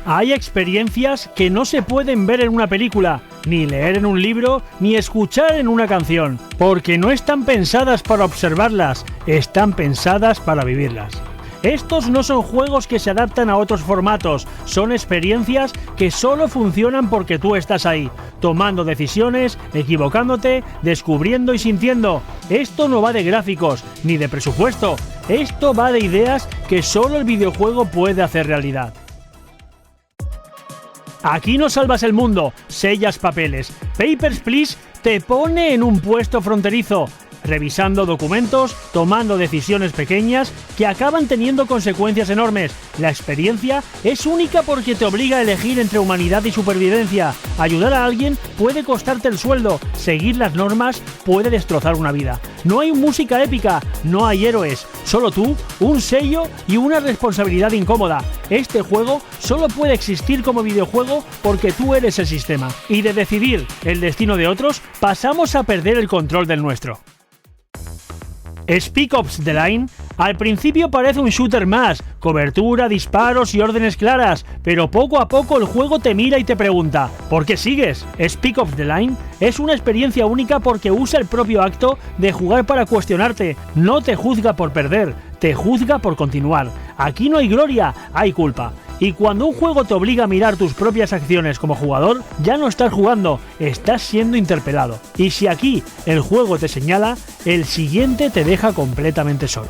Hay experiencias que no se pueden ver en una película, ni leer en un libro, ni escuchar en una canción, porque no están pensadas para observarlas, están pensadas para vivirlas. Estos no son juegos que se adaptan a otros formatos, son experiencias que solo funcionan porque tú estás ahí, tomando decisiones, equivocándote, descubriendo y sintiendo. Esto no va de gráficos, ni de presupuesto, esto va de ideas que solo el videojuego puede hacer realidad. Aquí no salvas el mundo, sellas papeles. Papers, Please te pone en un puesto fronterizo, revisando documentos, tomando decisiones pequeñas que acaban teniendo consecuencias enormes. La experiencia es única porque te obliga a elegir entre humanidad y supervivencia. Ayudar a alguien puede costarte el sueldo, seguir las normas puede destrozar una vida. No hay música épica, no hay héroes, solo tú, un sello y una responsabilidad incómoda. Este juego solo puede existir como videojuego porque tú eres el sistema. Y de decidir el destino de otros, pasamos a perder el control del nuestro. Spec Ops: The Line al principio parece un shooter más, cobertura, disparos y órdenes claras, pero poco a poco el juego te mira y te pregunta ¿por qué sigues? Spec Ops: The Line es una experiencia única porque usa el propio acto de jugar para cuestionarte, no te juzga por perder, te juzga por continuar. Aquí no hay gloria, hay culpa. Y cuando un juego te obliga a mirar tus propias acciones como jugador, ya no estás jugando, estás siendo interpelado. Y si aquí el juego te señala, el siguiente te deja completamente solo.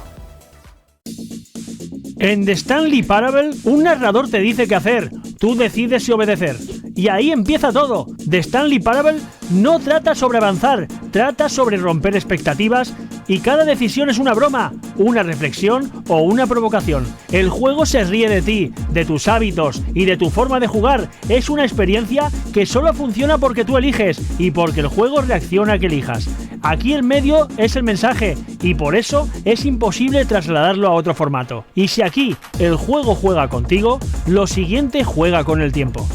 En The Stanley Parable, un narrador te dice qué hacer, tú decides si obedecer. Y ahí empieza todo. The Stanley Parable no trata sobre avanzar, trata sobre romper expectativas y cada decisión es una broma, una reflexión o una provocación. El juego se ríe de ti, de tus hábitos y de tu forma de jugar. Es una experiencia que solo funciona porque tú eliges y porque el juego reacciona a que elijas. Aquí el medio es el mensaje y por eso es imposible trasladarlo a otro formato. Y si aquí el juego juega contigo, lo siguiente juega con el tiempo.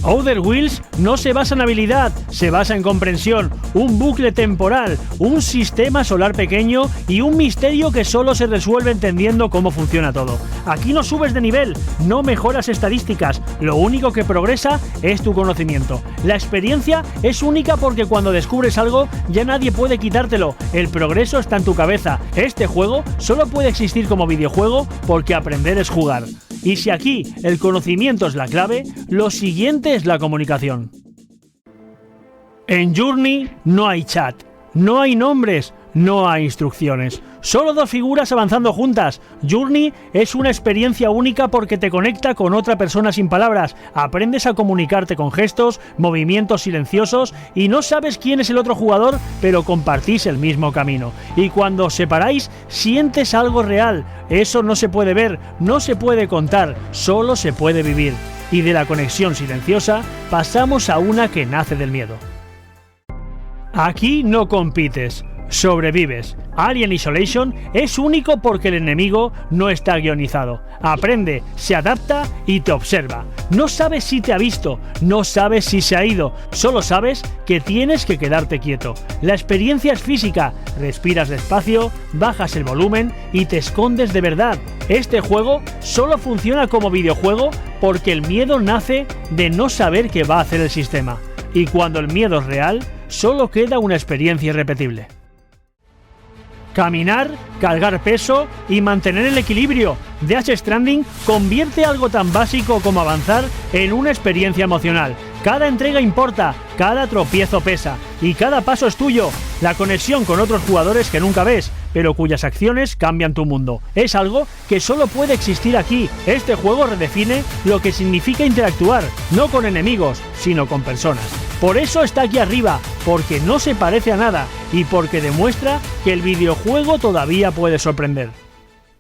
Outer Wilds no se basa en habilidad, se basa en comprensión, un bucle temporal, un sistema solar pequeño y un misterio que solo se resuelve entendiendo cómo funciona todo. Aquí no subes de nivel, no mejoras estadísticas, lo único que progresa es tu conocimiento. La experiencia es única porque cuando descubres algo ya nadie puede quitártelo, el progreso está en tu cabeza. Este juego solo puede existir como videojuego porque aprender es jugar. Y si aquí el conocimiento es la clave, lo siguiente es la comunicación. En Journey no hay chat, no hay nombres, no hay instrucciones. Solo dos figuras avanzando juntas. Journey es una experiencia única porque te conecta con otra persona sin palabras. Aprendes a comunicarte con gestos, movimientos silenciosos y no sabes quién es el otro jugador, pero compartís el mismo camino. Y cuando os separáis, sientes algo real. Eso no se puede ver, no se puede contar, solo se puede vivir. Y de la conexión silenciosa pasamos a una que nace del miedo. Aquí no compites, sobrevives. Alien Isolation es único porque el enemigo no está guionizado. Aprende, se adapta y te observa. No sabes si te ha visto, no sabes si se ha ido, solo sabes que tienes que quedarte quieto. La experiencia es física, respiras despacio, bajas el volumen y te escondes de verdad. Este juego solo funciona como videojuego porque el miedo nace de no saber qué va a hacer el sistema. Y cuando el miedo es real, solo queda una experiencia irrepetible. Caminar, cargar peso y mantener el equilibrio. Death Stranding convierte algo tan básico como avanzar en una experiencia emocional. Cada entrega importa, cada tropiezo pesa y cada paso es tuyo. La conexión con otros jugadores que nunca ves, pero cuyas acciones cambian tu mundo. Es algo que solo puede existir aquí. Este juego redefine lo que significa interactuar, no con enemigos, sino con personas. Por eso está aquí arriba, porque no se parece a nada y porque demuestra que el videojuego todavía puede sorprender.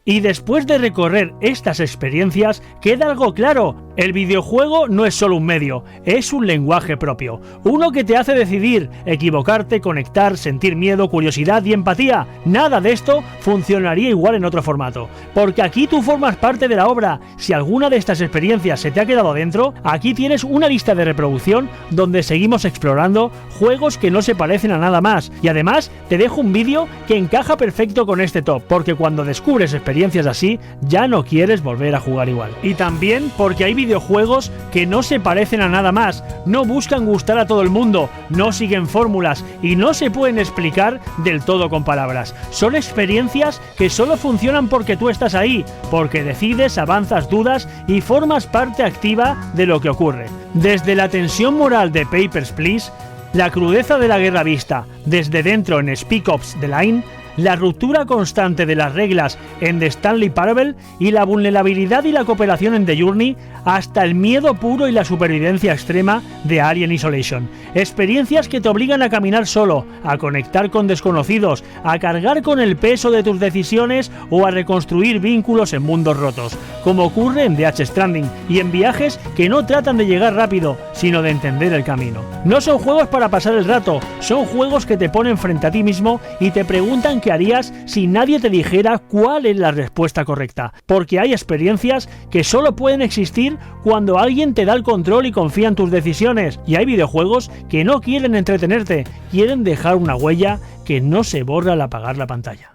Y después de recorrer estas experiencias, queda algo claro: El videojuego no es solo un medio, es un lenguaje propio, uno que te hace decidir, equivocarte, conectar, sentir miedo, curiosidad y empatía. Nada de esto funcionaría igual en otro formato, porque aquí tú formas parte de la obra. Si alguna de estas experiencias se te ha quedado dentro, aquí tienes una lista de reproducción donde seguimos explorando juegos que no se parecen a nada más, y además te dejo un vídeo que encaja perfecto con este top, porque cuando descubres experiencias así, ya no quieres volver a jugar igual. Y también porque hay videojuegos que no se parecen a nada más, no buscan gustar a todo el mundo, no siguen fórmulas y no se pueden explicar del todo con palabras. Son experiencias que solo funcionan porque tú estás ahí, porque decides, avanzas, dudas y formas parte activa de lo que ocurre. Desde la tensión moral de Papers, Please, la crudeza de la guerra vista desde dentro en Spec Ops: The Line, la ruptura constante de las reglas en The Stanley Parable y la vulnerabilidad y la cooperación en The Journey, hasta el miedo puro y la supervivencia extrema de Alien Isolation. Experiencias que te obligan a caminar solo, a conectar con desconocidos, a cargar con el peso de tus decisiones o a reconstruir vínculos en mundos rotos, como ocurre en Death Stranding, y en viajes que no tratan de llegar rápido, sino de entender el camino. No son juegos para pasar el rato, son juegos que te ponen frente a ti mismo y te preguntan qué harías si nadie te dijera cuál es la respuesta correcta, porque hay experiencias que solo pueden existir cuando alguien te da el control y confía en tus decisiones, y hay videojuegos que no quieren entretenerte, quieren dejar una huella que no se borra al apagar la pantalla.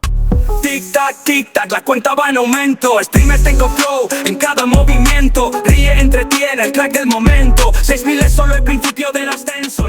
Tic tac, la cuenta va en aumento. Streamer tengo flow en cada movimiento. Ríe, entretiene, el crack del momento. 6000 es solo el principio del ascenso.